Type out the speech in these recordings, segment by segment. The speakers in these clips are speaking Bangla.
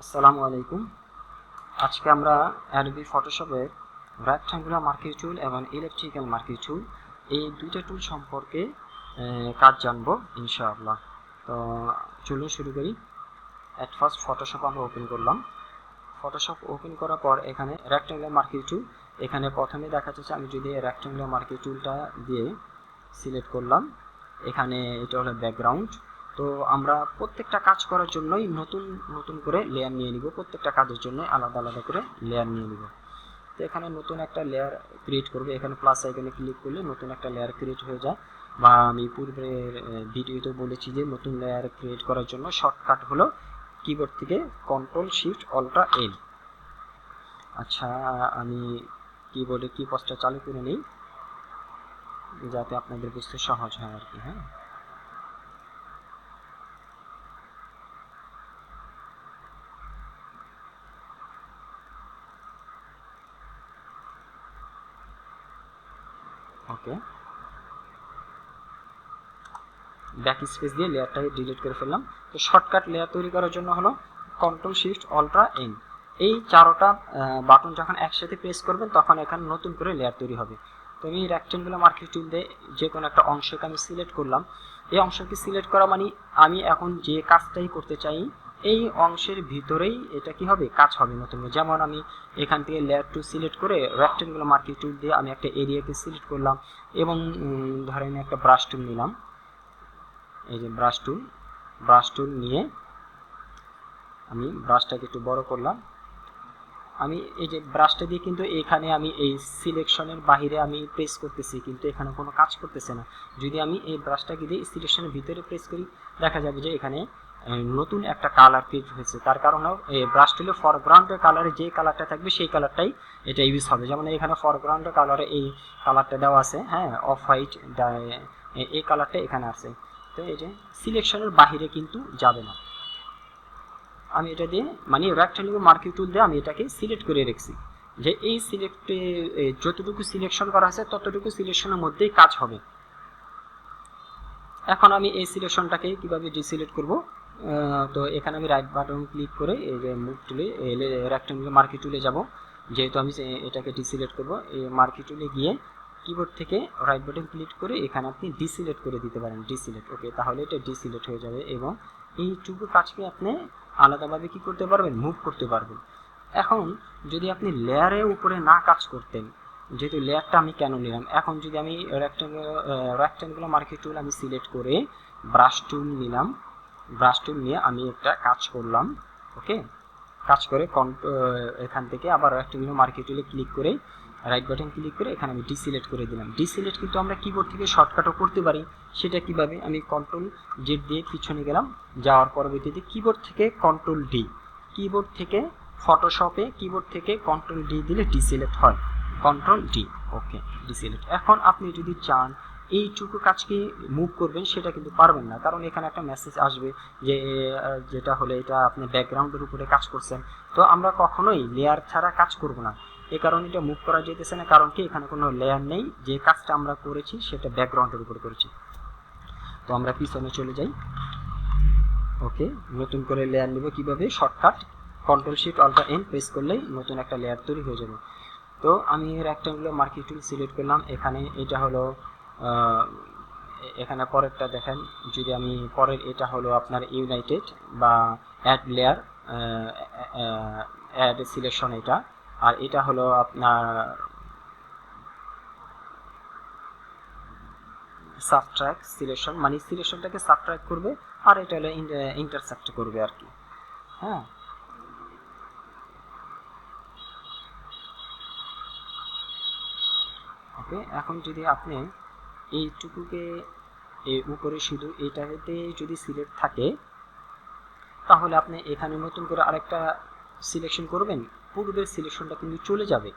আসসালামু আলাইকুম। আজকে আমরা অ্যাডোবি ফটোশপের রেক্ট্যাঙ্গুলার মার্কিং টুল এবং ইলেকট্রিক্যাল মার্কিং টুল এই দুইটা টুল সম্পর্কে কাজ জানবো ইনশাআল্লাহ। তো চলুন শুরু করি। অ্যাট ফার্স্ট ফটোশপ আমরা ওপেন করলাম। ফটোশপ ওপেন করার পর এখানে রেক্ট্যাঙ্গুলার মার্কিং টুল, এখানে প্রথমে দেখা যাচ্ছে আমি যদি রেক্ট্যাঙ্গুলার মার্কিং টুলটা দিয়ে সিলেক্ট করলাম, এখানে এটা হলো ব্যাকগ্রাউন্ড। তো আমরা প্রত্যেকটা কাজ করার জন্যই নতুন নতুন করে লেয়ার নিয়ে নিব, প্রত্যেকটা কাজের জন্য আলাদা আলাদা করে লেয়ার নিয়ে নিব। তো এখানে নতুন একটা লেয়ার ক্রিয়েট করবে, এখানে প্লাস আইকনে ক্লিক করলে নতুন একটা লেয়ার ক্রিয়েট হয়ে যায়। বা আমি পূর্বের ভিডিওতে বলেছি যে নতুন লেয়ার ক্রিয়েট করার জন্য শর্টকাট হলো কিবোর্ড থেকে কন্ট্রোল শিফট অল্টার এন। আচ্ছা, আমি কিবোর্ডে কিবোর্ডটা চালু করে নিই যাতে আপনাদের বুঝতে সহজ হয় আর কি। হ্যাঁ, ওকে। ব্যাক স্পেস দিয়ে লেয়ারটাকে ডিলিট করে ফেললাম। তো শর্টকাট লেয়ার তৈরি করার জন্য হলো কন্ট্রোল শিফট অল্ট্রা এন। এই চারোটা বাটন যখন একসাথে প্রেস করবেন তখন এখানে নতুন করে লেয়ার তৈরি হবে। তো আমি রেক্ট্যাঙ্গুলার মার্কিং টুল দিয়ে যে কোনো একটা অংশকে আমি সিলেক্ট করলাম। এই অংশকে সিলেক্ট করা মানে আমি এখন যে কাজটাই করতে চাই এই অংশের ভিতরেই এটা কি হবে, কাজ হবে নতুন। যেমন আমি এখান থেকে লেয়ার টু সিলেক্ট করে রেক্ট্যাঙ্গুলার মার্কিং টুল দিয়ে আমি একটা এরিয়াকে সিলেক্ট করলাম এবং ধরেন একটা ব্রাশ টুল নিলাম। এই যে ব্রাশ টুল নিয়ে আমি ব্রাশটাকে একটু বড় করলাম। আমি এই যে ব্রাশটা দিয়ে কিন্তু এখানে আমি এই সিলেকশনের বাহিরে আমি প্রেস করতেছি, কিন্তু এখানে কোনো কাজ করতেছে না। যদি আমি এই ব্রাশটাকে দিয়ে সিলেকশনের ভিতরে প্রেস করি, দেখা যাবে যে এখানে নতুন একটা কালার ক্রিয়েট হয়েছে। তার কারণ এই ব্রাশ টুলে ফরগ্রাউন্ডের কালারে যে কালারটা থাকবে সেই কালারটাই এটা ইউজ হবে। যেমন এখানে ফরগ্রাউন্ডের কালারে এই কালারটা দেওয়া আছে, হ্যাঁ, অফ হোয়াইট, এই কালারটা এখানে আছে। তো এই যে সিলেকশনের বাহিরে কিন্তু যাবে না। আমি এটা দিয়ে মানে রেক্ট্যাঙ্গুলার মার্কিং টুল দিয়ে আমি এটাকে সিলেক্ট করে রেখেছি যে এই সিলেক্টে যতটুকু সিলেকশন করা আছে ততটুকু সিলেকশনের মধ্যেই কাজ হবে। এখন আমি এই সিলেকশনটাকে কিভাবে ডিসিলেক্ট করব, তো এখানে আমি রাইট বাটন ক্লিক করে এই যে মুভ টুলে রেক্ট্যাঙ্গুলার মার্কিং টুলে যাব। যেহেতু আমি এটাকে ডিসিলেক্ট করব, এই মার্কিং টুলে গিয়ে কিবোর্ড থেকে রাইট বাটন ক্লিক করে এখানে আপনি ডিসিলেক্ট করে দিতে পারেন, ডিসিলেক্ট। ওকে, তাহলে এটা ডিসিলেক্ট হয়ে যাবে এবং এইটুকু কাজকে আপনি আলাদাভাবে কি করতে পারবেন, মুভ করতে পারবেন। এখন যদি আপনি লেয়ারের উপরে না কাজ করতেন, যেহেতু লেয়ারটা আমি কেন নিলাম, এখন যদি আমি রেক্ট্যাঙ্গুলার মার্কিং টুল আমি সিলেক্ট করে ব্রাশ টুল নিলাম, ব্রাশ টুল নিয়ে আমি একটা কাজ করলাম। ওকে, কাজ করে এখান থেকে আবার রেক্ট্যাঙ্গুলার মার্কিং টুলে ক্লিক করে রাইট বাটন ক্লিক করে এখানে আমি ডিসিলেক্ট করে দিলাম। ডিসিলেক্ট কিন্তু আমরা কিবোর্ড থেকে শর্টকাটও করতে পারি। সেটা কিভাবে, আমি কন্ট্রোল জেড দিয়ে পিছনে গেলাম, যাওয়ার পরবর্তীতে কিবোর্ড থেকে কন্ট্রোল ডি, কিবোর্ড থেকে ফটোশপে কিবোর্ড থেকে কন্ট্রোল ডি দিলে ডিসিলেক্ট হয়, কন্ট্রোল ডি। ওকে, ডিসিলেক্ট। এখন আপনি যদি চান এইটুকু কাজকে মুভ করবেন সেটা কিন্তু পারবেন না, কারণ এখানে একটা মেসেজ আসবে যে যেটা হলে এটা আপনি ব্যাকগ্রাউন্ডের উপরে কাজ করছেন। তো আমরা কখনোই লেয়ার ছাড়া কাজ করব না, এই কারণে এটা মুভ করা যেতেছে না। কারণ কি, এখানে কোনো লেয়ার নেই, যে কাজটা আমরা করেছি সেটা ব্যাকগ্রাউন্ডের উপরে করেছি। তো আমরা পিছনে চলে যাই। ওকে, নতুন করে লেয়ার নিব কিভাবে, shortcut control shift alter N press করলেই নতুন একটা লেয়ার তৈরি হয়ে যাবে। তো আমি রেক্ট্যাঙ্গুলার মার্কিং টুল সিলেক্ট করলাম। এখানে এটা হলো এখানে পরেরটা দেখেন, যদি আমি পরের এটা হলো আপনার ইউনাইটেড বা অ্যাড লেয়ার, অ্যাড সিলেকশন এটা। আর এটা হলো আপনার সাবট্রাক্ট সিলেকশন, মানে সিলেকশনটাকে সাবট্রাক্ট করবে, আর এটা হলো ইন্টারসেক্ট করবে আর কি। হ্যাঁ, ওকে। এখন যদি আপনি এইটুকুকে এই উপরে শুধু এটাতে যদি সিলেক্ট থাকে, তাহলে আপনি এখানে নতুন করে আরেকটা সিলেকশন করবেন, পূর্বের সিলেকশনটা কিন্তু চলে যাবে।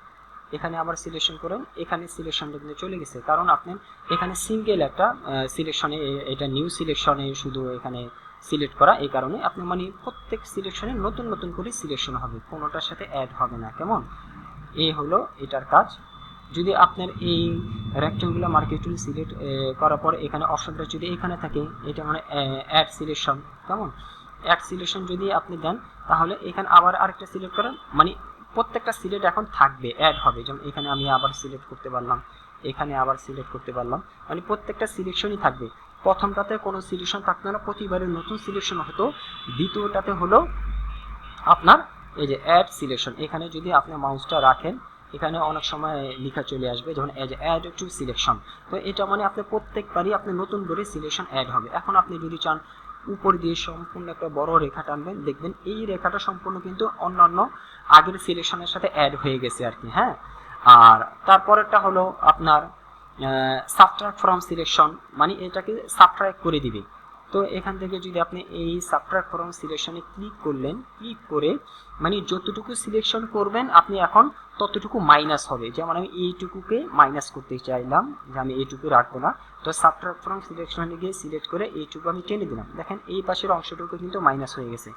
এখানে আবার সিলেকশন করেন, এখানে সিলেকশনটা কিন্তু চলে গেছে, কারণ আপনি এখানে সিঙ্গেল একটা সিলেকশনে, এটা নিউ সিলেকশনে শুধু এখানে সিলেক্ট করা, এই কারণে আপনি মানে প্রত্যেক সিলেকশনে নতুন নতুন করে সিলেকশন হবে, কোনোটার সাথে অ্যাড হবে না। কেমন, এই হলো এটার কাজ। যদি আপনার এই রেক্ট্যাঙ্গুলার মার্কিং টুল সিলেক্ট করার পর এখানে অপশনটা যদি এখানে থাকে, এটা মানে অ্যাড সিলেকশন, কেমন, অ্যাড সিলেকশন যদি আপনি দেন তাহলে এখানে আবার আরেকটা সিলেক্ট করেন, মানে প্রত্যেকটা সিলেক্ট এখন থাকবে, অ্যাড হবে। যেমন এখানে আমি আবার সিলেক্ট করতে পারলাম, এখানে আবার সিলেক্ট করতে পারলাম, মানে প্রত্যেকটা সিলেকশনই থাকবে। প্রথমটাতে কোনো সিলেকশন থাকতো না, প্রতিবারে নতুন সিলেকশন হতো। দ্বিতীয়টাতে হলো আপনার এই যে অ্যাড সিলেকশন, এখানে যদি আপনি মাউসটা রাখেন এখানে অনেক সময় লেখা চলে আসবে যেমন অ্যাড টু সিলেকশন। তো এটা মানে আপনি প্রত্যেকবারই আপনি নতুন করে সিলেকশন অ্যাড হবে। এখন আপনি যদি চান উপর দিয়ে সম্পূর্ণ একটা বড় রেখা টানবেন, দেখবেন এই রেখাটা সম্পূর্ণ কিন্তু অন্যান্য আগের সিলেকশনের সাথে অ্যাড হয়ে গেছে আর কি। হ্যাঁ, আর তারপরেরটা হলো আপনার সাবট্রাক্ট ফ্রম সিলেকশন, মানে এটাকে সাবট্রাক্ট করে দিবে। তো এখান থেকে যদি আপনি এই সাবট্রাক্ট ফ্রম সিলেকশনে ক্লিক করলেন, ক্লিক করে মানে যতটুকু সিলেকশন করবেন আপনি এখন ততটুকু মাইনাস হবে। যেমন আমি এইটুকুকে মাইনাস করতে চাইলাম যে আমি এইটুকু রাখবো না, তো সাবট্রাক্ট ফ্রম সিলেকশনে গিয়ে সিলেক্ট করে এইটুকু আমি টেনে দিলাম, দেখেন এই পাশের অংশটুকু কিন্তু মাইনাস হয়ে গেছে।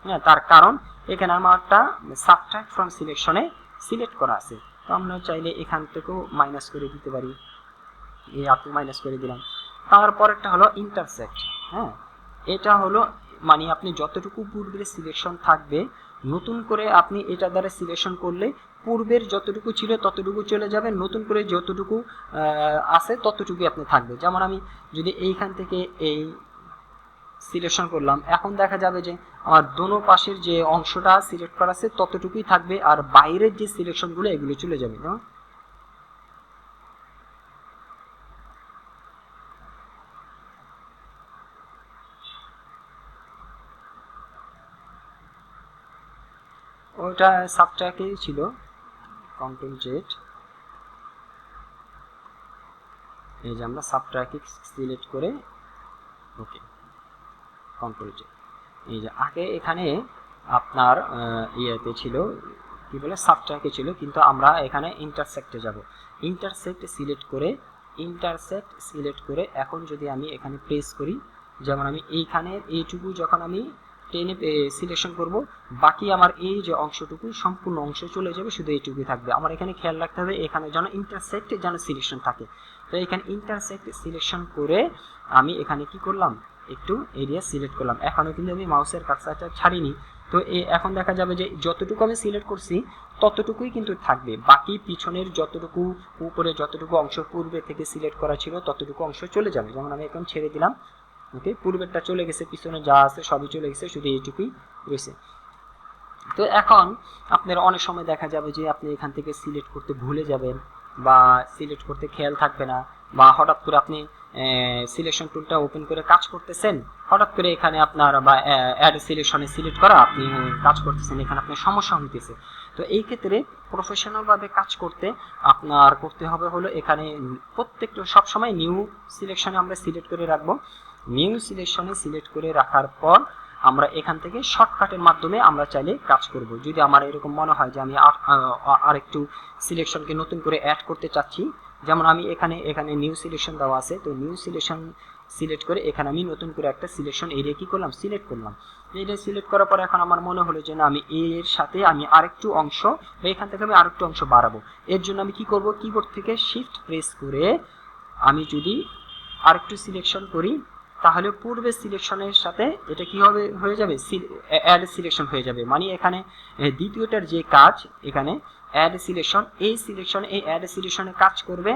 হ্যাঁ, তার কারণ এখানে আমারটা সাবট্রাক্ট ফ্রম সিলেকশনে সিলেক্ট করা আছে। তো আমরা চাইলে এখান থেকেও মাইনাস করে দিতে পারি, এই আপনি মাইনাস করে দিলাম। তারপরেরটা হলো ইন্টারসেক্ট। হ্যাঁ, এটা হলো মানে আপনি যতটুকু পূর্বের সিলেকশন থাকবে নতুন করে আপনি এটা দ্বারা সিলেকশন করলে পূর্বের যতটুকু ছিল ততটুকু চলে যাবে, নতুন করে যতটুকু আছে ততটুকুই আপনি থাকবে। যেমন আমি যদি এইখান থেকে এই সিলেকশন করলাম, এখন দেখা যাবে যে আমার দোনো পাশের যে অংশটা সিলেক্ট করা আছে ততটুকুই থাকবে, আর বাইরের যে সিলেকশনগুলো এগুলো চলে যাবে। ওটা সাবট্রাকেই ছিল, কন্ট্রোল জেড, এই যে আমরা সাবট্রাকে সিলেক্ট করে ওকে কন্ট্রোল জেড। এই যে আগে এখানে আপনার ইয়েতে ছিল কি বলে সাবট্রাকে ছিল, কিন্তু আমরা এখানে ইন্টারসেক্টে যাব। ইন্টারসেক্ট সিলেক্ট করে এখন যদি আমি এখানে প্রেস করি, যেমন আমি এইখানে এইটুকু যখন আমি টেনে সিলেকশন করব, বাকি আমার এই যে অংশটুকু সম্পূর্ণ অংশ চলে যাবে, শুধু এইটুকুই থাকবে। আমার এখানে খেয়াল রাখতে হবে এখানে যেন ইন্টারসেক্ট যেন সিলেকশন থাকে। তো এখানে ইন্টারসেক্ট সিলেকশন করে আমি এখানে কি করলাম, একটু এরিয়া সিলেক্ট করলাম। এখনও কিন্তু আমি মাউসের কার্সারটা ছাড়িনি। তো এখন দেখা যাবে যে যতটুকু আমি সিলেক্ট করছি ততটুকুই কিন্তু থাকবে, বাকি পিছনের যতটুকু উপরে যতটুকু অংশ পূর্বে থেকে সিলেক্ট করা ছিল ততটুকু অংশ চলে যাবে। যেমন আমি এখন ছেড়ে দিলাম, ওকে, পূর্বেরটা চলে গেছে, পিছনে যা আছে সবই চলে গেছে, শুধু এইটুকুই রয়েছে। তো এখন আপনার অনেক সময় দেখা যাবে যে আপনি এখান থেকে সিলেক্ট করতে ভুলে যাবেন বা সিলেক্ট করতে খেয়াল থাকবে না, বা হঠাৎ করে আপনি সিলেকশন টুলটা ওপেন করে কাজ করতেছেন, হঠাৎ করে এখানে আপনার বা অ্যাড সিলেকশনে সিলেক্ট করা আপনি কাজ করতেছেন, এখানে আপনার সমস্যা হইতেছে। তো এই ক্ষেত্রে প্রফেশনালভাবে কাজ করতে আপনার করতে হবে হলো এখানে প্রত্যেকটা সবসময় নিউ সিলেকশনে আমরা সিলেক্ট করে রাখবো। নিউ সিলেকশনে সিলেক্ট করে রাখার পর আমরা এখান থেকে শর্টকাটের মাধ্যমে আমরা চাইলে কাজ করব। যদি আমার এরকম মনে হয় যে আমি আরেকটু সিলেকশনকে নতুন করে অ্যাড করতে চাচ্ছি, যেমন আমি এখানে নিউ সিলেকশন দেওয়া আছে, তো নিউ সিলেকশন সিলেক্ট করে এখানে আমি নতুন করে একটা সিলেকশন এরিয়া কি করলাম, সিলেক্ট করলাম। এটা সিলেক্ট করার পর এখন আমার মনে হলো যে না আমি এর সাথে আমি আরেকটু অংশ বা এখান থেকে আমি আরেকটু অংশ বাড়াবো। এর জন্য আমি কি করব, কিবোর্ড থেকে শিফট প্রেস করে আমি যদি আরেকটু সিলেকশন করি তাহলে পূর্বের সিলেকশনের সাথে এটা কি হবে, হয়ে যাবে অ্যাড সিলেকশন হয়ে যাবে। মানে এখানে দ্বিতীয়টার যে কাজ এখানে অ্যাড সিলেকশন, এই সিলেকশনে এই অ্যাড সিলেকশনে কাজ করবে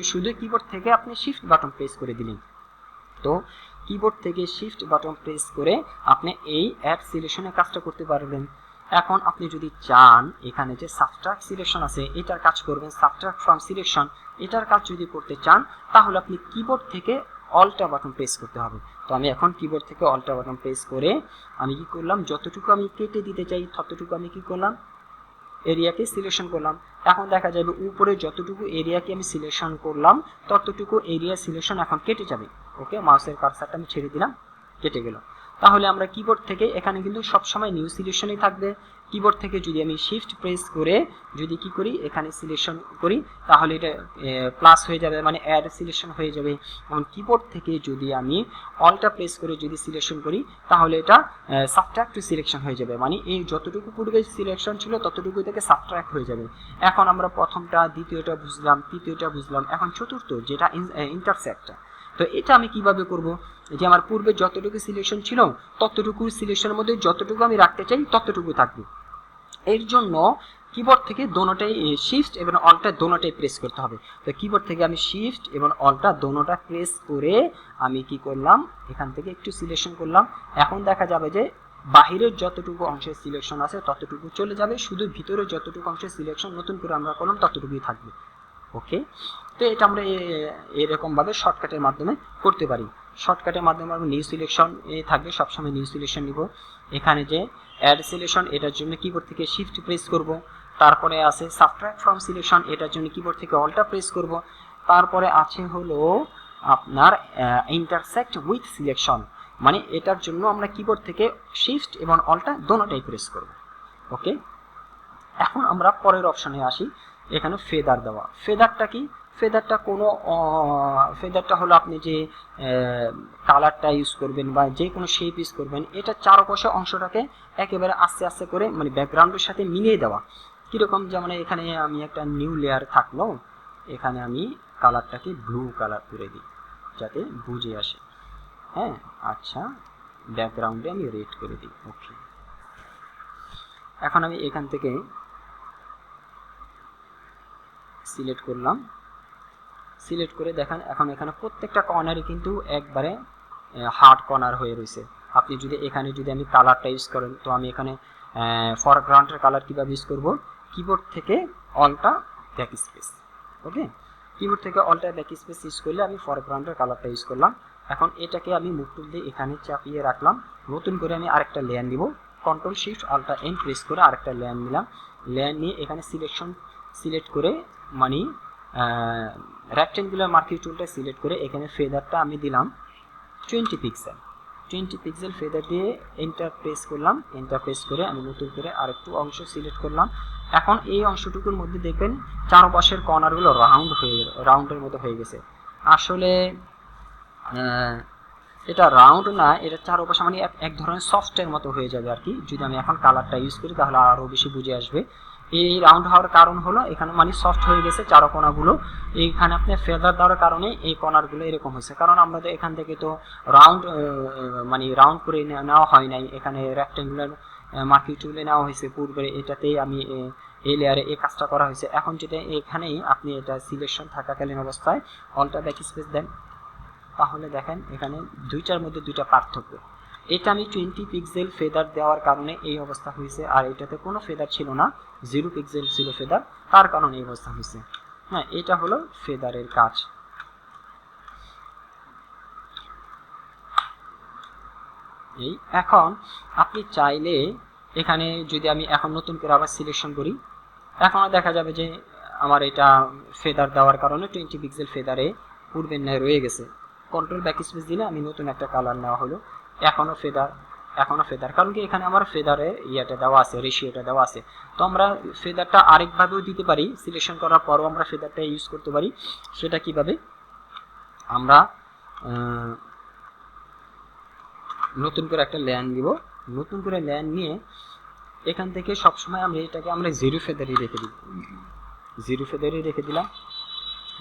শুধু কিবোর্ড থেকে আপনি শিফট বাটন প্রেস করে দিলেন। তো কিবোর্ড থেকে শিফট বাটন প্রেস করে আপনি এই অ্যাড সিলেকশনে কাজটা করতে পারবেন। এখন আপনি যদি চান এখানে যে সাবট্রাক্ট সিলেকশন আছে এটার কাজ করবেন, সাবট্রাক্ট ফ্রম সিলেকশন এটার কাজ যদি করতে চান তাহলে আপনি কিবোর্ড থেকে অল্টা বাটন প্রেস করতে হবে। তো আমি এখন কিবোর্ড থেকে অল্টা বাটন প্রেস করে আমি কি করলাম, যতটুকু আমি কেটে দিতে চাই ততটুকু আমি কি করলাম, এরিয়াকে সিলেকশন করলাম। এখন দেখা যাবে উপরে যতটুকু এরিয়াকে আমি সিলেকশন করলাম ততটুকু এরিয়া সিলেকশন এখন কেটে যাবে। ওকে, মাউসের কার্সারটা আমি ছেড়ে দিলাম, কেটে গেল। তাহলে আমরা কিবোর্ড থেকে এখানে কিন্তু সবসময় নিউ সিলেকশনই থাকবে। কিবোর্ড থেকে যদি আমি শিফট প্রেস করে যদি কি করি এখানে সিলেকশন করি তাহলে এটা প্লাস হয়ে যাবে, মানে অ্যাড সিলেকশন হয়ে যাবে। এবং কিবোর্ড থেকে যদি আমি অল্টা প্রেস করে যদি সিলেকশন করি তাহলে এটা সাবট্রাক্ট টু সিলেকশন হয়ে যাবে, মানে এই যতটুকু পূর্বে সিলেকশন ছিল ততটুকু থেকে সাবট্রাক্ট হয়ে যাবে। এখন আমরা প্রথমটা দ্বিতীয়টা বুঝলাম, তৃতীয়টা বুঝলাম, এখন চতুর্থ যেটা ইন্টারসেক্ট। তো এটা আমি কিভাবে করব, যে আমার পূর্বে যতটুকু সিলেকশন ছিল ততটুকু সিলেকশনের মধ্যে যতটুকু আমি রাখতে চাই ততটুকু থাকবে। এর জন্য কিবোর্ড থেকে দোনোটাই শিফট এবং অল্টার দোনোটাই প্রেস করতে হবে। তো কিবোর্ড থেকে আমি শিফট এবং অল্টার দোনোটা প্রেস করে আমি কি করলাম, এখান থেকে একটু সিলেকশন করলাম। এখন দেখা যাবে যে বাহিরের যতটুকু অংশের সিলেকশন আছে ততটুকু চলে যাবে, শুধু ভিতরে যতটুকু অংশের সিলেকশন নতুন করে আমরা করলাম ততটুকুই থাকবে। ওকে, তো এটা আমরা এরকমভাবে শর্টকাটের মাধ্যমে করতে পারি। শর্টকাটের মাধ্যমে আমরা নিউ সিলেকশন থাকবে, সবসময় নিউ সিলেকশন নিব। এখানে যে অ্যাড সিলেকশন, এটার জন্য কিবোর্ড থেকে শিফট প্রেস করব। তারপরে আছে সাবট্রাক্ট ফ্রম সিলেকশন, এটার জন্য কিবোর্ড থেকে অল্টা প্রেস করব। তারপরে আছে হলো আপনার ইন্টারসেক্ট উইথ সিলেকশন, মানে এটার জন্য আমরা কিবোর্ড থেকে শিফট এবং অল্টা দোনোটাই প্রেস করব। ওকে, এখন আমরা পরের অপশনে আসি। এখানে ফেদার দেওয়া। ফেদারটা কি? ফেদারটা হলো আপনি যে কালারটা ইউজ করবেন বা যে কোনো শেপ ইউজ করবেন, এটা চারপাশে অংশটাকে একেবারে আস্তে আস্তে করে মানে ব্যাকগ্রাউন্ডের সাথে মিলিয়ে দেওয়া। কীরকম, যেমন এখানে আমি একটা নিউ লেয়ার থাকলো, এখানে আমি কালারটাকে ব্লু কালার করে দিই যাতে বুঝে আসে। হ্যাঁ, আচ্ছা, ব্যাকগ্রাউন্ডে আমি রেড করে দিই। ওকে, এখন আমি এখান থেকে সিলেক্ট করলাম। সিলেক্ট করে দেখেন এখন এখানে প্রত্যেকটা কর্নারই কিন্তু একবারে হার্ড কর্নার হয়ে রয়েছে। আপনি যদি এখানে যদি আমি কালারটা ইউজ করেন, তো আমি এখানে ফরগ্রাউন্ডের কালার কীভাবে ইউজ করব, কিবোর্ড থেকে অল্টা ব্যাক স্পেস। ওকে, কিবোর্ড থেকে অল্টা ব্যাক স্পেস ইউজ করলে আমি ফরগ্রাউন্ডের কালারটা ইউজ করলাম। এখন এটাকে আমি মুভ টুল দিয়ে এখানে চাপিয়ে রাখলাম। নতুন করে আমি আরেকটা লেয়ার নিব, কন্ট্রোল শিফট অল্টা এন প্রেস করে আরেকটা লেয়ার নিলাম। লেয়ার নিয়ে এখানে সিলেক্ট করে মানে রেক্টেঙ্গুলার মার্কিং টুলটা সিলেক্ট করে এখানে ফেদারটা আমি দিলাম 20 পিক্সেল। 20 পিক্সেল ফেদার দিয়ে এন্টার প্রেস করলাম। এন্টার প্রেস করে আমি নতুন করে আরেকটু অংশ সিলেক্ট করলাম। এখন এই অংশটুকুর মধ্যে দেখবেন চারপাশের কর্নারগুলো রাউন্ডের মতো হয়ে গেছে। আসলে এটা রাউন্ড না, এটা চারপাশে মানে এক ধরনের সফটের মতো হয়ে যাবে আর কি। যদি আমি এখন কালারটা ইউজ করি তাহলে আরও বেশি বুঝে আসবে। এই রাউন্ড হওয়ার কারণ হলো এখানে মানে সফট হয়ে গেছে চারো কোণাগুলো। এইখানে আপনি ফেদার দেওয়ার কারণে এই কর্নারগুলো এরকম হয়েছে, কারণ আমরা তো এখান থেকে তো রাউন্ড করে নেওয়া হয় নাই, এখানে রেক্টেঙ্গুলার মার্কিং টুলে নেওয়া হয়েছে পূর্বে, এটাতেই আমি এই লেয়ারে এই কাজটা করা হয়েছে। এখন যেটা এখানেই আপনি এটা সিলেকশন থাকাকালীন অবস্থায় অল্টা ব্যাক স্পেস দেন, তাহলে দেখেন এখানে দুইটার মধ্যে দুইটা পার্থক্য। এটা আমি 20 পিক্সেল ফেদার দেওয়ার কারণে এই অবস্থা হয়েছে, আর এটাতে কোনো ফেদার ছিল না, 0 পিক্সেল ছিল ফেদার, তার কারণে এই অবস্থা হয়েছে। হ্যাঁ, এটা হলো ফেদারের কাজ। এই এখন আপনি চাইলে এখানে যদি আমি এখন নতুন করে আবার সিলেকশন করি, এখন দেখা যাবে যে আমার এটা ফেদার দেওয়ার কারণে 20 পিক্সেল ফেদারে পূর্বের ন্যায় রয়ে গেছে। কন্ট্রোল ব্যাক স্পেস দিলে আমি নতুন একটা কালার নেওয়া হলো, এখনও ফেদার, কারণ কি এখানে আমার ফেদারে ইয়েটা দেওয়া আছে, রেশিওটা দেওয়া আছে। তো আমরা ফেদারটা আরেকভাবেও দিতে পারি, সিলেকশন করার পরও আমরা ফেদারটা ইউজ করতে পারি। সেটা কিভাবে, আমরা নতুন করে একটা লেয়ার নিব। নতুন করে লেয়ার নিয়ে এখান থেকে সবসময় এটাকে আমরা জিরো ফেদারই রেখে দিই। জিরো ফেদারই রেখে দিলাম।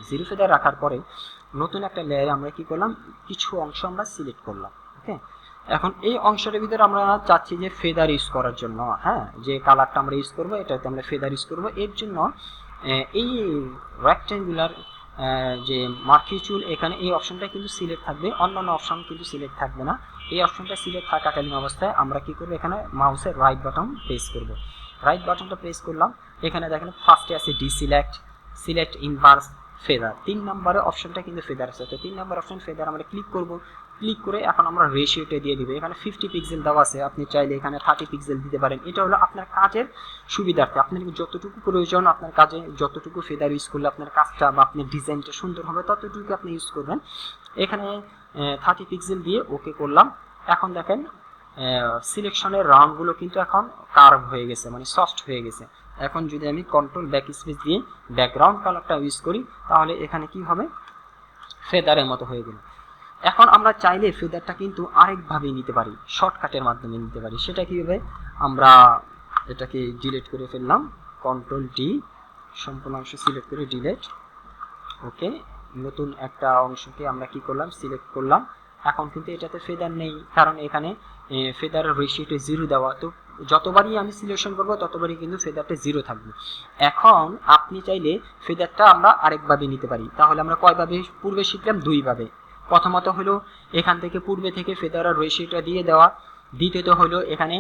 জিরো ফেদার রাখার পরে নতুন একটা লেয়ারে আমরা কি করলাম, কিছু অংশ আমরা সিলেক্ট করলাম। ওকে, এখন এই অংশটার ভিতরে আমরা চাচ্ছি যে ফেদার ইউজ করার জন্য, হ্যাঁ, যে কালারটা আমরা ইউজ করবো এটাতে আমরা ফেদার ইউজ করবো। এর জন্য এই রেক্টেঙ্গুলার যে মার্কিং টুল, এখানে এই অপশনটা কিন্তু সিলেক্ট থাকবে, অন্যান্য অপশন কিন্তু সিলেক্ট থাকবে না। এই অপশনটা সিলেক্ট থাকাকালীন অবস্থায় আমরা কি করবো, এখানে মাউসের রাইট বাটন প্রেস করব। রাইট বাটনটা প্রেস করলাম, এখানে দেখেন ফার্স্টে আছে সিলেক্ট ইনভার্স ফেদার, 3 নম্বরের অপশনটা কিন্তু ফেদার আছে। তো 3 নম্বর অপশন ফেদার আমরা ক্লিক করব। ক্লিক করে এখন আমরা রেশিওটা দিয়ে দিব। এখানে 50 পিক্সেল দেওয়া আছে, আপনি চাইলে এখানে 30 পিক্সেল দিতে পারেন। এটা হলো আপনার কাজের সুবিধার্থে, আপনার যতটুকু প্রয়োজন, আপনার কাজে যতটুকু ফেদার ইউজ করলে আপনার কাজটা বা আপনার ডিজাইনটা সুন্দর হবে ততটুকু আপনি ইউজ করবেন। এখানে 30 পিক্সেল দিয়ে ওকে করলাম। এখন দেখেন সিলেকশনের রাউন্ডগুলো কিন্তু এখন কার্ভ হয়ে গেছে, মানে সফট হয়ে গেছে। এখন যদি আমি কন্ট্রোল ব্যাক স্পেস দিয়ে ব্যাকগ্রাউন্ড কালারটা ইউজ করি তাহলে এখানে কি হবে, ফেদারের মতো হয়ে গেল। এখন আমরা চাইলে ফেদারটা কিন্তু আরেকভাবে নিতে পারি, শর্টকাটের মাধ্যমে নিতে পারি। সেটা কীভাবে, আমরা এটাকে ডিলিট করে ফেললাম, কন্ট্রোল ডি, সম্পূর্ণ অংশ সিলেক্ট করে ডিলিট। ওকে, নতুন একটা অংশকে আমরা কি করলাম, সিলেক্ট করলাম। এখন কিন্তু এটাতে ফেদার নেই, কারণ এখানে ফেদারের রেশিওটা 0 দেওয়া। তো যতবারই আমি সিলেকশন করব ততবারই কিন্তু ফেদারটা 0 থাকবে। এখন আপনি চাইলে ফেদারটা আমরা আরেকভাবে নিতে পারি। তাহলে আমরা কয়ভাবে পূর্বে শিখলাম? 2 ভাবে। প্রথমত হলো এখান থেকে পূর্বে থেকে ফেদারের রেশিওটা দিয়ে দেওয়া। দ্বিতীয়ত হলো এখানে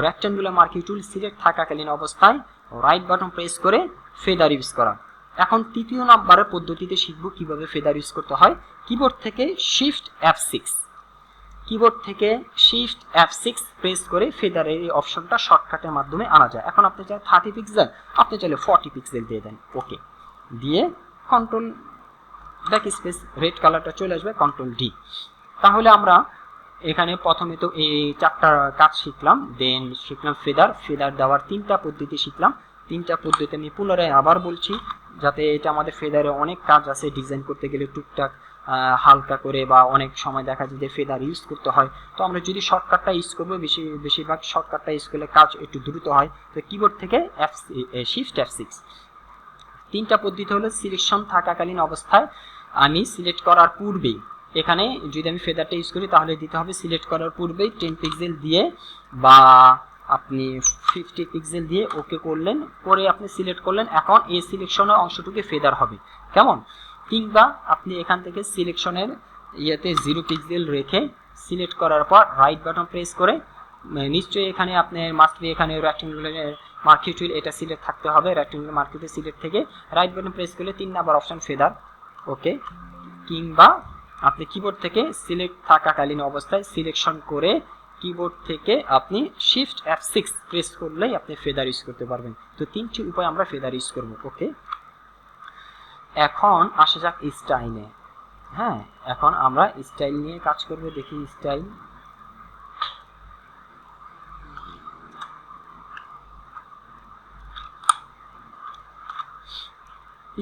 রেক্ট্যাঙ্গুলার মার্কিং টুল সিলেক্ট থাকাকালীন অবস্থায় রাইট বাটন প্রেস করে ফেদার ইউজ করা। এখন তৃতীয় নাম্বারের পদ্ধতিতে শিখব কিভাবে ফেদার ইউজ করতে হয়। কিবোর্ড থেকে শিফট F6, কিবোর্ড থেকে শিফট F6 প্রেস করে ফেদারের এই অপশনটা শর্টকাটের মাধ্যমে আনা যায়। এখন আপনি চাই 30 পিক্সেল, আপনি চাইলে 40 পিক্সেল দিয়ে দেন, ওকে দিয়ে কন্ট্রোল ব্যাক স্পেস, রেড কালারটা চলে আসবে, কন্ট্রোল ডি। তাহলে আমরা এখানে প্রথমে তো এই 4টা কাজ শিখলাম, দেন শিখলাম ফেদার দেওয়ার 3টা পদ্ধতি শিখলাম। 3টা পদ্ধতি আমি পুনরায় আবার বলছি, যাতে এটা আমাদের ফেদারে অনেক কাজ আছে ডিজাইন করতে গেলে টুকটাক হালকা করে বা অনেক সময় দেখা যায় যে ফেদার ইউজ করতে হয়। তো আমরা যদি শর্টকাটটা ইউজ করবো, বেশিরভাগ শর্টকাটটা ইউজ করলে কাজ একটু দ্রুত হয়। তো কিবোর্ড থেকে শিফট F6। 3টা পদ্ধতি হলো সিলেকশন থাকাকালীন অবস্থায় আমি সিলেক্ট করার পূর্বেই, এখানে যদি আমি ফেদারটা ইউজ করি তাহলে দিতে হবে সিলেক্ট করার পূর্বেই 10 পিক্সেল দিয়ে বা আপনি 50 পিক্সেল দিয়ে ওকে করলেন, করে আপনি সিলেক্ট করলেন। এখন এই সিলেকশনের অংশটুকু ফেদার হবে কেমন। কিংবা আপনি এখান থেকে সিলেকশনের ইয়েতে 0 পিক্সেল রেখে সিলেক্ট করার পর রাইট বাটন প্রেস করে, নিশ্চয়ই এখানে আপনি মাস্ট বি এখানে রেক্ট্যাঙ্গুলার মার্কিং টুল এটা সিলেক্ট থাকতে হবে। রেক্ট্যাঙ্গুলার মার্কিং টুল সিলেক্ট থেকে রাইট বাটন প্রেস করলে 3 নাম্বার অপশন ফেদার, ওকে। কিংবা আপনি কিবোর্ড থেকে সিলেক্ট থাকাকালীন অবস্থায় সিলেকশন করে কিবোর্ড থেকে আপনি শিফট F6 প্রেস করলেই আপনি ফেদার ইউজ করতে পারবেন। তো 3টি উপায় আমরা ফেদার ইউজ করব, ওকে। এখন আসা যাক স্টাইলে। হ্যাঁ, এখন আমরা স্টাইল নিয়ে কাজ করব। দেখি স্টাইল,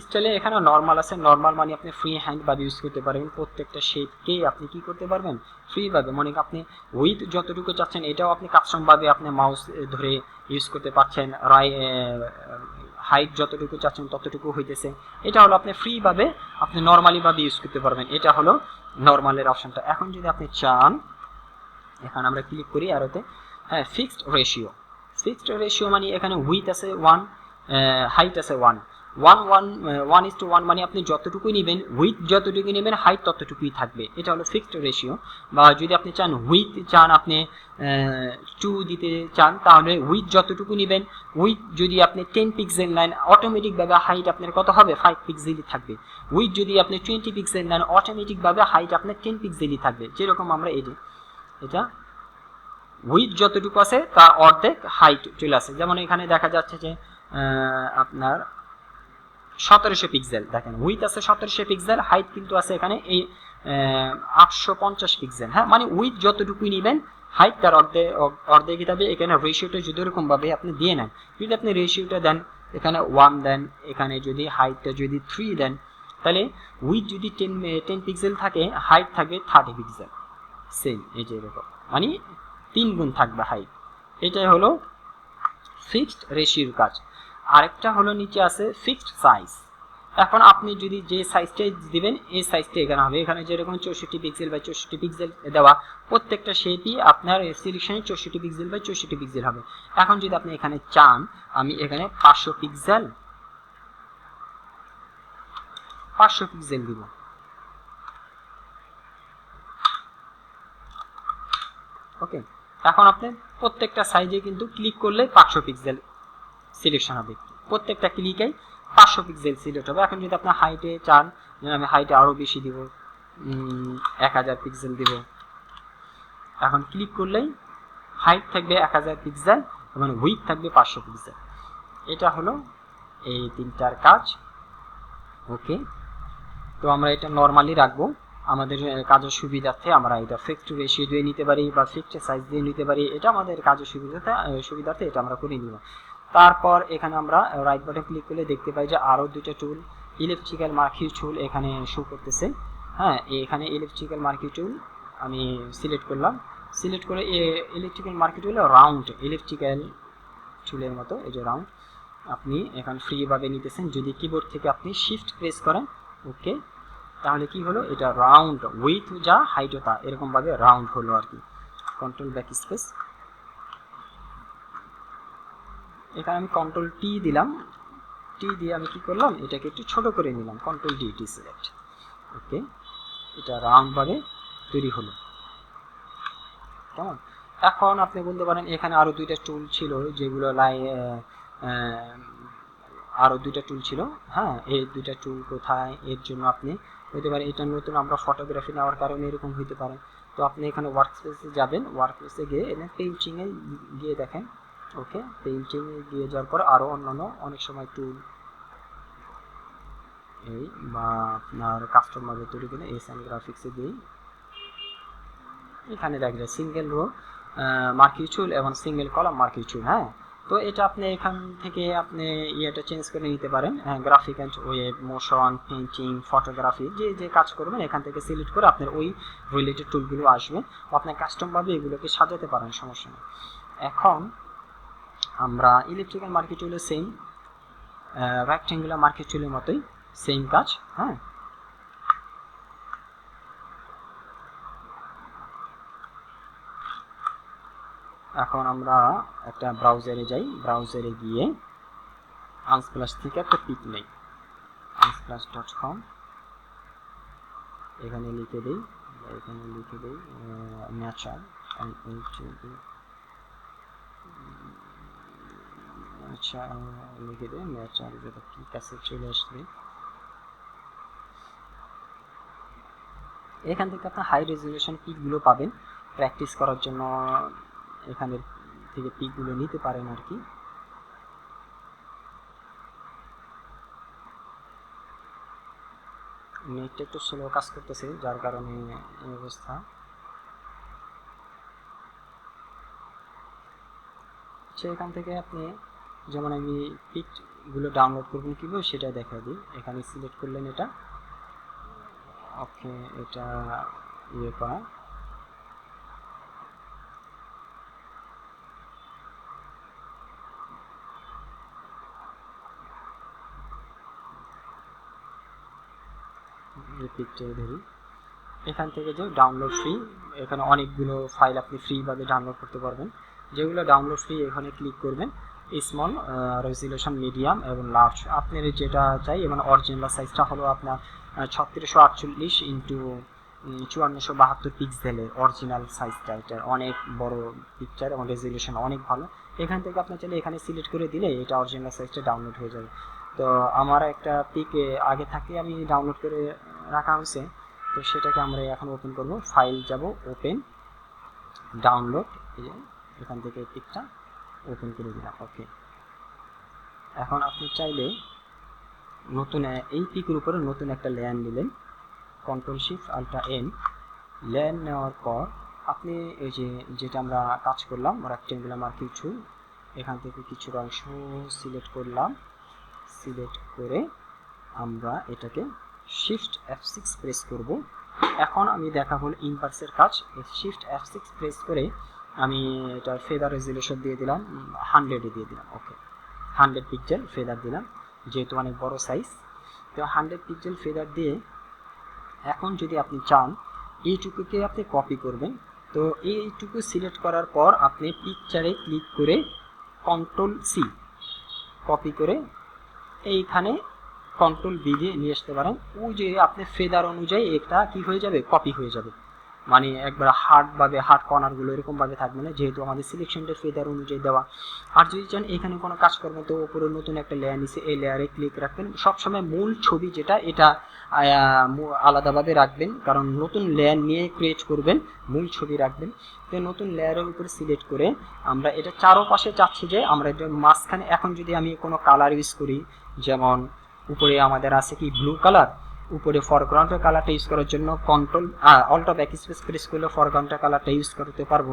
স্টাইলে এখানে নরমাল আছে। নরমাল মানে আপনি ফ্রি হ্যান্ড ভাবে ইউজ করতে পারবেন, প্রত্যেকটা শেপকেই আপনি কি করতে পারবেন, ফ্রি ভাবে। মানে আপনি উইথ যতটুকু চাচ্ছেন এটাও আপনি কাস্টম ভাবে আপনি মাউস ধরে ইউজ করতে পারছেন, হাইট যতটুকু চাচ্ছেন ততটুকু হইতেছে। এটা হলো আপনি ফ্রি ভাবে আপনি নরমালি ভাবে ইউজ করতে পারবেন। এটা হলো নরমালের অপশনটা। এখন যদি আপনি চান, এখন আমরা ক্লিক করি আরোতে, হ্যাঁ ফিক্সড রেশিও। ফিক্সড রেশিও মানে এখানে উইথ আছে 1, হাইট আছে 1, 1:1 মানে আপনি যতটুকুই নেবেন, উইথ যতটুকুই নেবেন হাইট ততটুকুই থাকবে। এটা হলো ফিক্সড রেশিও। বা যদি আপনি চান উইথ চান আপনি 2 দিতে চান, তাহলে উইথ যতটুকু নেবেন, উইথ যদি আপনি 10 পিক্সেল নেন অটোমেটিকভাবে হাইট আপনার কত হবে, 5 পিক্সেলই থাকবে। উইথ যদি আপনি 20 পিক্সেল নেন অটোমেটিকভাবে হাইট আপনার 10 পিক্সেলই থাকবে। যেরকম আমরা এটা উইথ যতটুকু আছে তার অর্ধেক হাইট চলে আসে। যেমন এখানে দেখা যাচ্ছে যে আপনার 1700 পিক্সেল, দেখেন উইথ আছে 1700 পিক্সেল, হাইট কিন্তু আছে এখানে এই 850 পিক্সেল। হ্যাঁ, মানে উইথ যতটুকুই নেবেন হাইট তার অর্ধেক হবে। এখানে রেশিওটা যদি এরকম ভাবে আপনি দিয়ে নেন, যদি আপনি রেশিওটা দেন এখানে 1 দেন, এখানে যদি হাইটটা যদি 3 দেন, তাহলে উইথ যদি 10 পিক্সেল থাকে হাইট থাকবে 30 পিক্সেল। সেম এই যে এরকম, মানে 3 গুণ থাকবে হাইট। এটাই হলো ফিক্সড রেশিওর কাজ। আরেকটা হলো নিচে আছে ফিক্সড সাইজ। এখন আপনি যদি যে সাইজটাই দিবেন এই সাইজটা এখানে হবে। এখানে যেরকম 64 পিক্সেল বাই 64 পিক্সেল দেওয়া, প্রত্যেকটা শেপই আপনার সিলেকশনে 64 পিক্সেল বাই 64 পিক্সেল হবে। এখন যদি আপনি এখানে চান আমি এখানে 500 পিক্সেল দিব, ওকে। এখন আপনি প্রত্যেকটা সাইজে কিন্তু ক্লিক করলে 500 পিক্সেল সিলেকশন হবে, প্রত্যেকটা ক্লিকেই 500 পিক্সেল সিলেক্ট হবে। এখন যদি আপনি হাইটে চান, আমি হাইটে আরও বেশি দিব, 1000 পিক্সেল দিব। এখন ক্লিক করলেই হাইট থাকবে 1000 পিক্সেল এবং উইথ থাকবে 500 পিক্সেল। এটা হলো এই 3টার কাজ, ওকে। তো আমরা এটা নর্মালি রাখবো আমাদের কাজের সুবিধার্থে। আমরা এটা ফিক্সড রেশিও দিয়ে নিতে পারি বা ফিক্সড সাইজ দিয়ে নিতে পারি, এটা আমাদের কাজের সুবিধার্থে এটা আমরা করে নিব। তারপর এখানে আমরা রাইট বাটন ক্লিক করলে দেখতে পাই যে আরও 2টা টুল, ইলেকট্রিক্যাল মার্কিং টুল এখানে শো করতেছে। হ্যাঁ, এখানে ইলেকট্রিক্যাল মার্কিং টুল আমি সিলেক্ট করলাম। সিলেক্ট করে ইলেকট্রিক্যাল মার্কিং টুল রাউন্ড ইলেকট্রিক্যাল টুলের মতো, এই যে রাউন্ড আপনি এখন ফ্রিভাবে নিতেছেন যদি কিবোর্ড থেকে আপনি শিফট প্রেস করেন, ওকে। তাহলে কি হলো, এটা রাউন্ড, উইথ যা হাইটও তা, এরকম ভাবে রাউন্ড হলো আর কি। কন্ট্রোল ব্যাক স্পেস, এখানে আমি কন্ট্রোল টি দিলাম, টি দিয়ে আমি কি করলাম, এটাকে একটু ছোট করে নিলাম, কন্ট্রোল ডি, ডিসিলেক্ট। ওকে, এটা রাউন্ড ভাবে তৈরি হলো, কেমন। এখন আপনি বলতে পারেন এখানে আরো দুইটা টুল ছিল যেগুলো আরো দুইটা টুল ছিল, হ্যাঁ, এই দুইটা টুল কোথায়, এর জন্য আপনি হতে পারে এটা নতুন আমরা ফটোগ্রাফি নেওয়ার কারণে এরকম হইতে পারে। তো আপনি এখানে ওয়ার্কস্পেসে যাবেন, ওয়ার্কস্পেসে গিয়ে এনে পেইন্টিংয়ে গিয়ে দেখেন। ওকে, পেইন্টিংয়ে গিয়ে যাওয়ার পর আরও অন্যান্য অনেক সময় টুল এই বা আপনার কাস্টমারদের তৈরি করে এসএন গ্রাফিক্সে দিই, এখানে দেখবেন সিঙ্গেল রো মার্কিং টুল এবং সিঙ্গেল কলাম মার্কিং টুল। হ্যাঁ, তো এটা আপনি এখান থেকে আপনি ইয়েটা চেঞ্জ করে নিতে পারেন, graphic and web, motion, painting, photography, যে যে কাজ করবেন এখান থেকে সিলেক্ট করে আপনার ওই রিলেটেড টুলগুলো আসবে, আপনার কাস্টমভাবে এগুলোকে সাজাতে পারেন, সমস্যা নেই। এখন আমরা ইলেকট্রিক্যাল মার্কিং টুলের সেম রেক্ট্যাঙ্গুলার মার্কিং টুলের মতোই সেম কাজ। হ্যাঁ, এখন আমরা একটা ব্রাউজারে যাই, ব্রাউজারে গিয়ে আনস্প্লাশ থেকে একটা পিক নেই, unsplash.com, এখানে লিখে দিই নেচার, আচ্ছা লিখে দিই নেচার, যেটা পিক আছে চলে আসবে। এখান থেকে আপনার হাই রেজলিউশন পিকগুলো পাবেন, প্র্যাকটিস করার জন্য এখানে থেকে পিকগুলো নিতে পারেন আর কি। নেটটা একটু স্লো কাজ করতেছে, যার কারণে এই অবস্থা। এখান থেকে আপনি যেমন আমি পিকগুলো ডাউনলোড করবেন কীভাবে সেটা দেখা দিই। এখানে সিলেক্ট করলেন এটা, ওকে, এটা ইয়ে করা, পিকটা ধরি, এখান থেকে যে ডাউনলোড ফ্রি, এখানে অনেকগুলো ফাইল আপনি ফ্রিভাবে ডাউনলোড করতে পারবেন। যেগুলো ডাউনলোড ফ্রি এখানে ক্লিক করবেন, স্মল, রেজলিউশন, মিডিয়াম এবং লার্জ, আপনার যেটা চাই। এবং অরিজিনাল সাইজটা হলো আপনার 3648 ইন্টু 5472 পিক্সেলের অরিজিনাল সাইজটা, এটা অনেক বড় পিকচার এবং রেজলিউশন অনেক ভালো। এখান থেকে আপনি চাইলে এখানে সিলেক্ট করে দিলে এটা অরিজিনাল সাইজটা ডাউনলোড হয়ে যাবে। তো আমার একটা পিক আগে থেকে আমি ডাউনলোড করে রাখা হয়েছে, তো সেটাকে আমরা এখন ওপেন করব। ফাইল যাব, ওপেন, ডাউনলোড, এই যে এখান থেকে পিকটা ওপেন করে দিলাম। ওকে, এখন আপনি চাইলে নতুন এই পিকের উপরে নতুন একটা লেয়ার নিলেন, control shift ultra N, layer নেওয়ার পর আপনি এই যে যেটা আমরা কাজ করলাম রেক্ট্যাঙ্গুলার মার্কিং টুল, এখান থেকে কিছু অংশ সিলেক্ট করলাম, সিলেক্ট করে আমরা এটাকে শিফট F6 প্রেস করব। এখন আমি দেখাবো ইনভার্সের কাজ। শিফট F6 প্রেস করে আমি এটার ফেদার রেজলিউশন দিয়ে দিলাম 100 দিয়ে দিলাম। ওকে, 100 পিক্সেল ফেদার দিলাম, যেহেতু অনেক বড় সাইজ। তো 100 পিক্সেল ফেদার দিয়ে এখন যদি আপনি চান এইটুকুকে আপনি কপি করবেন, তো এইটুকু সিলেক্ট করার পর আপনি পিকচারে ক্লিক করে কন্ট্রোল সি কপি করে এইখানে কন্ট্রোল বি দিয়ে নিয়ে আসতে পারেন। ওই যে আপনি ফেদার অনুযায়ী এটা কি হয়ে যাবে, কপি হয়ে যাবে, মানে একবার হার্ড কর্নারগুলো এরকমভাবে থাকবে না, যেহেতু আমাদের সিলেকশনটা ফেদার অনুযায়ী দেওয়া। আর যদি চান এখানে কোনো কাজ করবেন, তো উপরে নতুন একটা লেয়ার নিচে এই লেয়ারে ক্লিক রাখবেন। সবসময় মূল ছবি যেটা এটা আলাদাভাবে রাখবেন, কারণ নতুন লেয়ার নিয়ে ক্রিয়েট করবেন, মূল ছবি রাখবেন। তো নতুন লেয়ারের উপরে সিলেক্ট করে আমরা এটা চারোপাশে চাচ্ছি যে আমরা এটা মাঝখানে, এখন যদি আমি কোনো কালার ইউজ করি, যেমন উপরে আমাদের আছে কি ব্লু কালার, উপরে ফরগ্রাউন্ডের কালারটা ইউজ করার জন্য কন্ট্রোল অল্টা ব্যাক স্পেস প্রেস করলে ফরগ্রাউন্ডের কালারটা ইউজ করতে পারবো।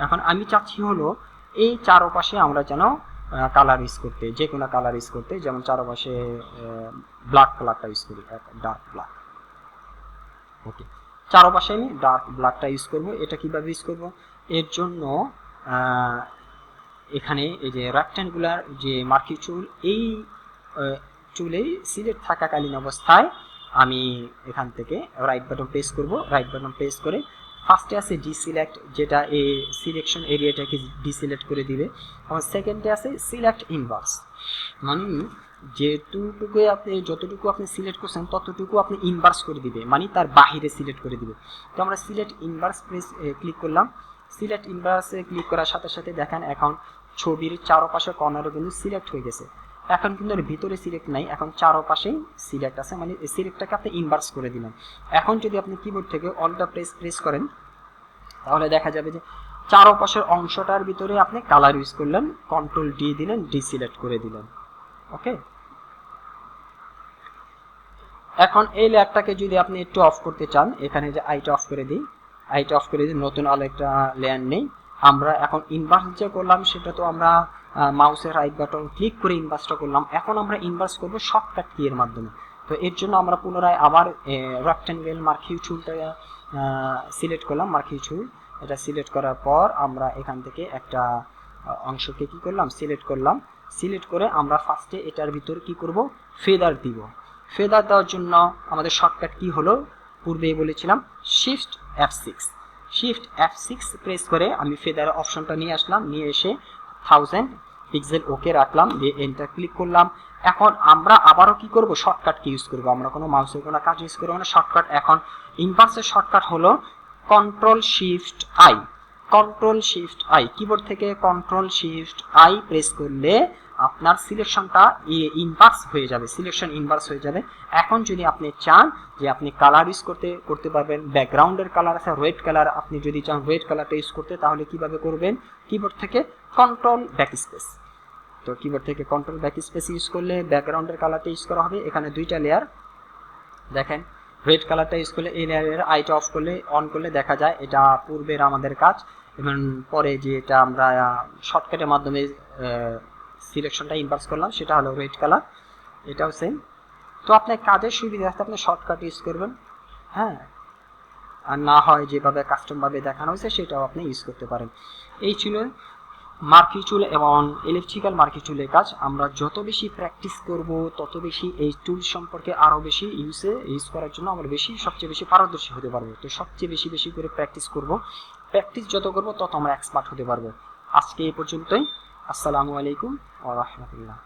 এখন আমি চাচ্ছি হলো এই চারপাশে আমরা যেন কালার ইউজ করতে, যে কোনো কালার ইউজ করতে, যেমন চারপাশে ব্ল্যাক কালারটা ইউজ করি, ডার্ক ব্ল্যাক। ওকে, চারপাশে আমি ডার্ক ব্ল্যাকটা ইউজ করব। এটা কিভাবে ইউজ করব, এর জন্য এখানে এই যে রেক্ট্যাঙ্গুলার যে মার্কিং টুল, এই চুলে সিলেক্ট থাকাকালীন অবস্থায় আমি এখান থেকে রাইট বাটন প্রেস করব, রাইট বাটন প্রেস করে ফার্স্টে আছে ডিসিলেক্ট, যেটা এই সিলেকশন এরিয়াটাকে ডিসিলেক্ট করে দিবে। এবং সেকেন্ডে আছে সিলেক্ট ইনভার্স, মানে যতটুকু আপনি সিলেক্ট করছেন ততটুকু আপনি ইনভার্স করে দিবে, মানে তার বাহিরে সিলেক্ট করে দিবে। তো আমরা সিলেক্ট ইনভার্স ক্লিক করলাম। সিলেক্ট ইনভার্সে ক্লিক করার সাথে সাথে দেখেন এখন ছবির চারপাশে কর্নারে কিন্তু সিলেক্ট হয়ে গেছে। এখন কিন্তু এর ভিতরে সিলেক্ট নাই, এখন চারপাশেই সিলেক্ট আছে, মানে এই সিলেক্টটাকে আপনি ইনভার্স করে দিলেন। এখন যদি আপনি কিবোর্ড থেকে অল্টা প্রেস করেন তাহলে দেখা যাবে যে চারপাশের অংশটার ভিতরে আপনি কালার ইউজ করলেন, কন্ট্রোল ডি দিলেন, ডিসিলেক্ট করে দিলেন। ওকে, এখন এই লেয়ারটাকে যদি আপনি একটু অফ করতে চান, এখানে যে আইটা অফ করে দিই, আইটা অফ করে দিই, নতুন আরো একটা লেয়ার নেই। আমরা এখন ইনভার্স যে করলাম সেটা তো আমরা মাউসের রাইট বাটন ক্লিক করে ইনভার্সটা করলাম, এখন আমরা ইনভার্স করব শর্টকাট কি এর মাধ্যমে। তো এর জন্য আমরা পুনরায় আবার রেক্ট্যাঙ্গেল মার্কিউ টুলটা সিলেক্ট করলাম, মার্কিউ টুল এটা সিলেক্ট করার পর আমরা এখান থেকে একটা অংশকে কি করলাম, সিলেক্ট করলাম। সিলেক্ট করে আমরা ফার্স্টে এটার ভিতর কি করব, ফেদার দিব। ফেদার দেওয়ার জন্য আমাদের শর্টকাট কি হলো, পূর্বেই বলেছিলাম shift F6। Shift F6 press করে আমি ফেদার অপশনটা নিয়ে আসলাম, নিয়ে এসে 1000 পিক্সেল ওকে রাখলাম, দিয়ে এন্টার ক্লিক করলাম। এখন আমরা আবারও কি করব, শর্টকাট কি ইউজ করব, আমরা কোনো মাউসের কোনো কাজ ইউজ করব না। শর্টকাট এখন ইনভার্সের শর্টকাট হলো control shift I. Control shift I, keyboard থেকে কন্ট্রোল শিফট আই প্রেস করলে আপনার সিলেকশনটা ইনভার্স হয়ে যাবে, সিলেকশন ইনভার্স হয়ে যাবে। এখন যদি আপনি চান যে আপনি কালার ইউজ করতে পারবেন, ব্যাকগ্রাউন্ডের কালার আছে রেড কালার, আপনি যদি চান রেড কালারটা ইউজ করতে তাহলে কিভাবে করবেন, কিবোর্ড থেকে কন্ট্রোল ব্যাকস্পেস। তো কিবোর্ড থেকে কন্ট্রোল ব্যাকস্পেস ইউজ করলে ব্যাকগ্রাউন্ডের কালারটা ইউজ করা হবে। এখানে দুইটা লেয়ার দেখেন, রেড কালারটা ইউজ করলে এই লেয়ারের আইটা অফ করলে অন করলে দেখা যায় এটা পূর্বের আমাদের কাজ, এবং পরে যে এটা আমরা শর্টকাটের মাধ্যমে সিলেকশনটা ইনভার্স করলাম সেটা হলো রেড কালার, এটাও সেম। তো আপনার কাজের সুবিধার্থে আপনি শর্টকাট ইউজ করবেন, হ্যাঁ, আর না হয় যেভাবে কাস্টমভাবে দেখানো হয়েছে সেটাও আপনি ইউজ করতে পারেন। এই ছিল মার্কি টুল এবং ইলেকট্রিক্যাল মার্কি টুলের কাজ। আমরা যত বেশি প্র্যাকটিস করব তত বেশি এই টুল সম্পর্কে আরও বেশি ইউজ করার জন্য আমরা সবচেয়ে বেশি পারদর্শী হতে পারবো। তো সবচেয়ে বেশি করে প্র্যাকটিস করব, প্র্যাকটিস যত করব তত আমরা এক্সপার্ট হতে পারবো। আজকে এই পর্যন্তই। আসসালামু আলাইকুম ওয়া রাহমাতুল্লাহ।